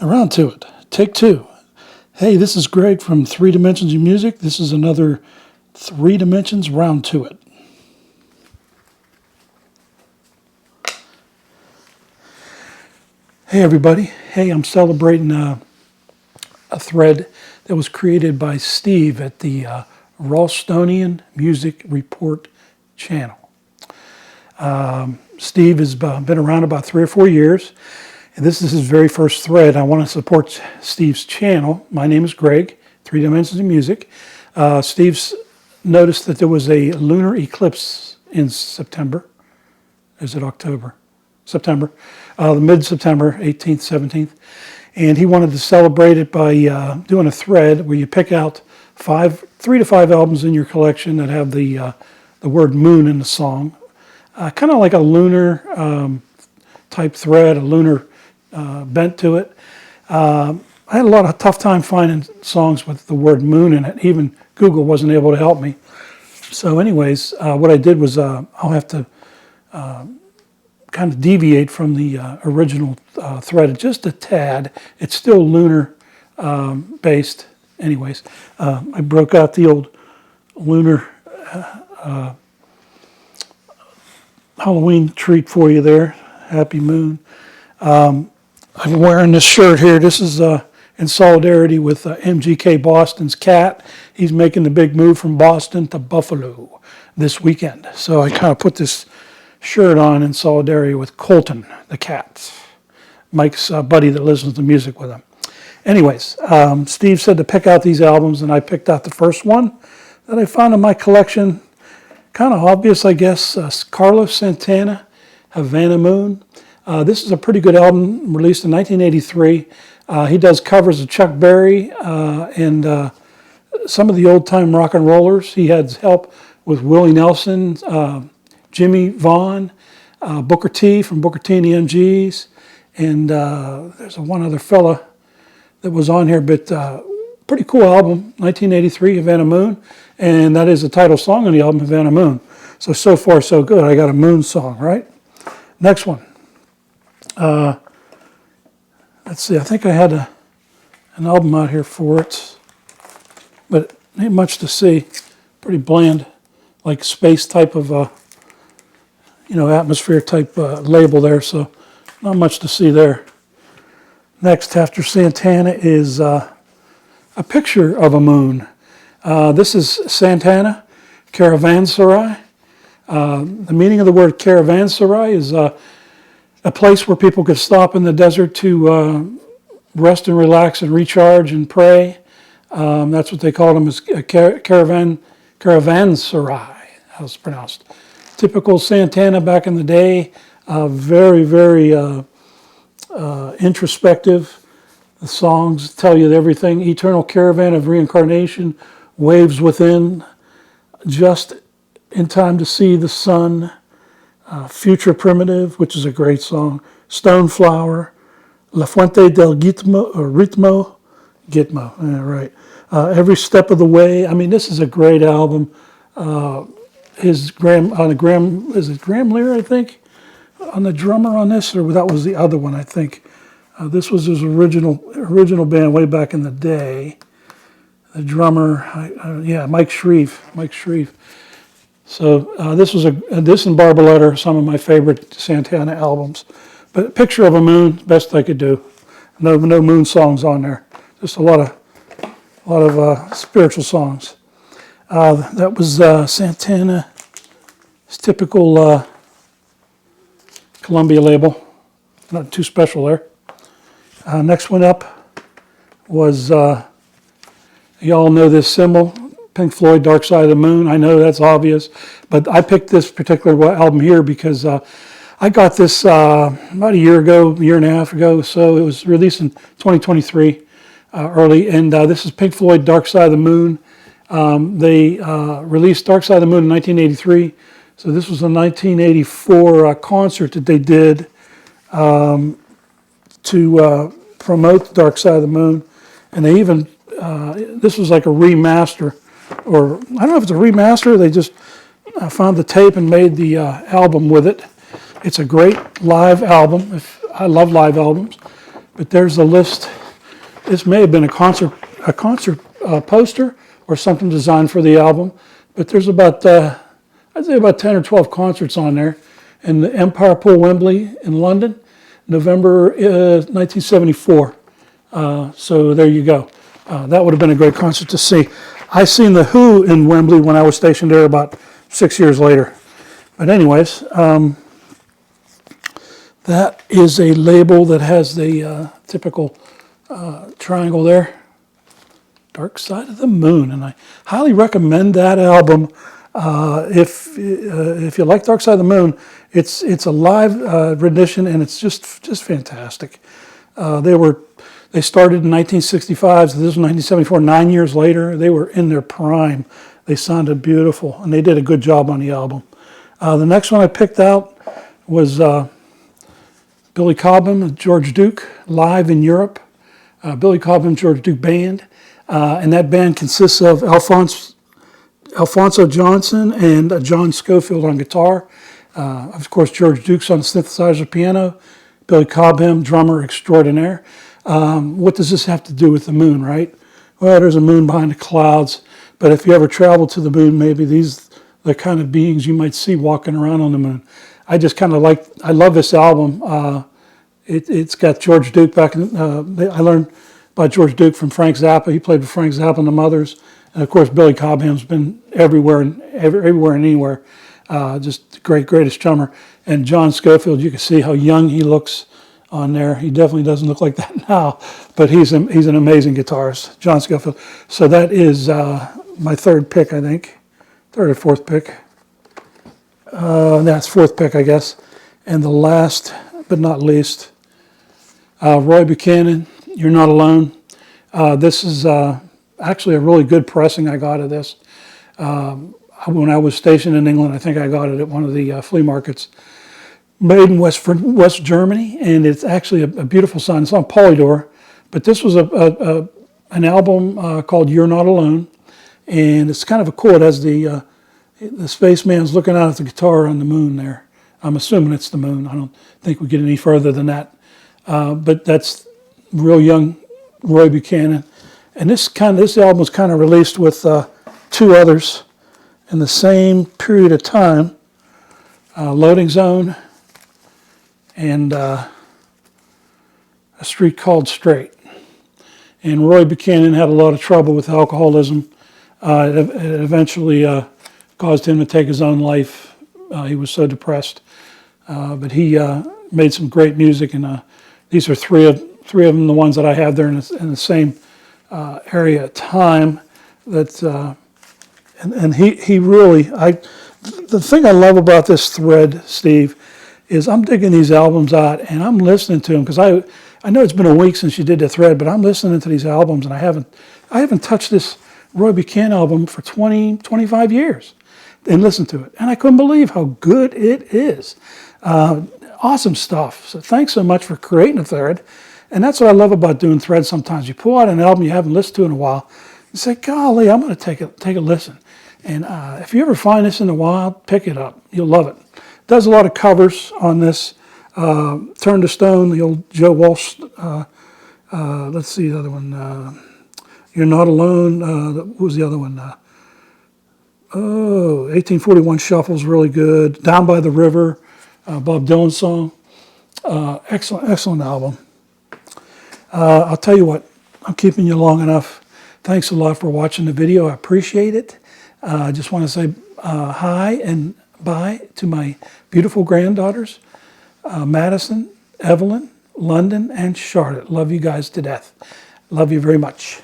Around to it. Take two. Hey, this is Greg from 3 Dimensions of Music. This is another 3 Dimensions round to it. Hey, everybody. Hey, I'm celebrating a thread that was created by Steve at the Ralstonian Music Report channel. Steve has been around about 3 or 4 years. And this is his very first thread. I want to support Steve's channel. My name is Greg, 3 Dimensions of Music. Steve's noticed that there was a lunar eclipse in September. Is it October? September. Mid-September, 18th, 17th. And he wanted to celebrate it by doing a thread where you pick out 3 to 5 albums in your collection that have the word moon in the song. Kind of like a lunar type thread, a lunar bent to it. I had a lot of tough time finding songs with the word moon in it. Even Google wasn't able to help me. So anyways, what I did was I'll have to kind of deviate from the original thread just a tad. It's still lunar based. Anyways, I broke out the old lunar Halloween treat for you there. Happy moon. I'm wearing this shirt here. This is in solidarity with MGK Boston's cat. He's making the big move from Boston to Buffalo this weekend. So I kind of put this shirt on in solidarity with Colton, the cat, Mike's buddy that listens to music with him. Anyways, Steve said to pick out these albums, and I picked out the first one that I found in my collection. Kind of obvious, I guess. Carlos Santana, Havana Moon. This is a pretty good album, released in 1983. He does covers of Chuck Berry and some of the old-time rock and rollers. He had help with Willie Nelson, Jimmy Vaughn, Booker T from Booker T and the MGs, and there's one other fella that was on here, but pretty cool album, 1983, Havana Moon, and that is the title song on the album, Havana Moon. So far, so good. I got a moon song, right? Next one. Let's see, I think I had an album out here for it, but ain't much to see. Pretty bland, like space type of, atmosphere type label there, so not much to see there. Next, after Santana, is a picture of a moon. This is Santana, Caravanserai. The meaning of the word Caravanserai is a place where people could stop in the desert to rest and relax and recharge and pray. That's what they called them, as Caravanserai, how it's pronounced. Typical Santana back in the day, very, very introspective. The songs tell you everything. Eternal Caravan of Reincarnation, Waves Within, Just in Time to See the Sun, Future Primitive, which is a great song, Stoneflower, La Fuente del Ritmo, right. Every Step of the Way. I mean, this is a great album. Is it Graham Lear, I think, on the drummer on this, or that was the other one, I think. This was his original band way back in the day. The drummer, Mike Shreve. So this was this and Barbarella are some of my favorite Santana albums. But Picture of a Moon, best I could do. No moon songs on there. Just a lot of spiritual songs. That was Santana's typical Columbia label. Not too special there. Next one up was, y'all know this symbol, Pink Floyd, Dark Side of the Moon. I know that's obvious, but I picked this particular album here because I got this about a year and a half ago, so it was released in 2023 early, and this is Pink Floyd, Dark Side of the Moon. They released Dark Side of the Moon in 1983, so this was a 1984 concert that they did to promote Dark Side of the Moon, and they even, this was like a remaster, or I don't know if it's a remaster, they just found the tape and made the album with it. It's a great live album. I love live albums. But there's a list. This may have been a concert poster or something designed for the album. But there's about, I'd say about 10 or 12 concerts on there. And the Empire Pool Wembley in London, November 1974. So there you go. That would have been a great concert to see. I seen The Who in Wembley when I was stationed there about 6 years later. But anyways, that is a label that has the typical triangle there. Dark Side of the Moon, and I highly recommend that album. If you like Dark Side of the Moon, it's a live rendition, and it's just fantastic. They started in 1965, so this was 1974. 9 years later, they were in their prime. They sounded beautiful, and they did a good job on the album. The next one I picked out was Billy Cobham and George Duke, live in Europe. Billy Cobham, George Duke Band. And that band consists of Alphonso Johnson and John Scofield on guitar. Of course, George Duke's on the synthesizer piano. Billy Cobham, drummer extraordinaire. What does this have to do with the moon, right? Well, there's a moon behind the clouds. But if you ever travel to the moon, maybe these are the kind of beings you might see walking around on the moon. I just kind of I love this album. It's got George Duke back in, I learned about George Duke from Frank Zappa. He played with Frank Zappa and the Mothers. And of course, Billy Cobham's been everywhere and anywhere. Just the greatest drummer. And John Scofield, you can see how young he looks on there. He definitely doesn't look like that now, but he's an amazing guitarist, John Scofield. So that is my third pick, I think. Third or fourth pick. That's fourth pick, I guess. And the last but not least, Roy Buchanan, You're Not Alone. This is actually a really good pressing I got of this. When I was stationed in England, I think I got it at one of the flea markets. Made in West Germany, and it's actually a beautiful sound. It's on Polydor, but this was an album called You're Not Alone, and it's kind of cool. It has the spaceman's looking out at the guitar on the moon there. I'm assuming it's the moon. I don't think we get any further than that. But that's real young Roy Buchanan. And this album was kind of released with two others in the same period of time. Loading Zone and A Street Called Straight. And Roy Buchanan had a lot of trouble with alcoholism. It eventually caused him to take his own life. He was so depressed. But he made some great music, and these are three of them, the ones that I have there in the same area of time. That and he really, the thing I love about this thread, Steve, is I'm digging these albums out and I'm listening to them because I know it's been a week since you did the thread, but I'm listening to these albums and I haven't touched this Roy Buchanan album for 25 years and listened to it, and I couldn't believe how good it is. Awesome stuff. So thanks so much for creating a thread. And that's what I love about doing threads sometimes. You pull out an album you haven't listened to in a while, you say, golly, I'm going to take a listen. And if you ever find this in the wild, pick it up. You'll love it. Does a lot of covers on this. Turn to Stone, the old Joe Walsh. Let's see the other one. You're Not Alone. What was the other one? 1841 Shuffle's really good. Down by the River, Bob Dylan song. Excellent album. I'll tell you what, I'm keeping you long enough. Thanks a lot for watching the video. I appreciate it. I just want to say hi and bye to my beautiful granddaughters, Madison, Evelyn, London, and Charlotte. Love you guys to death. Love you very much.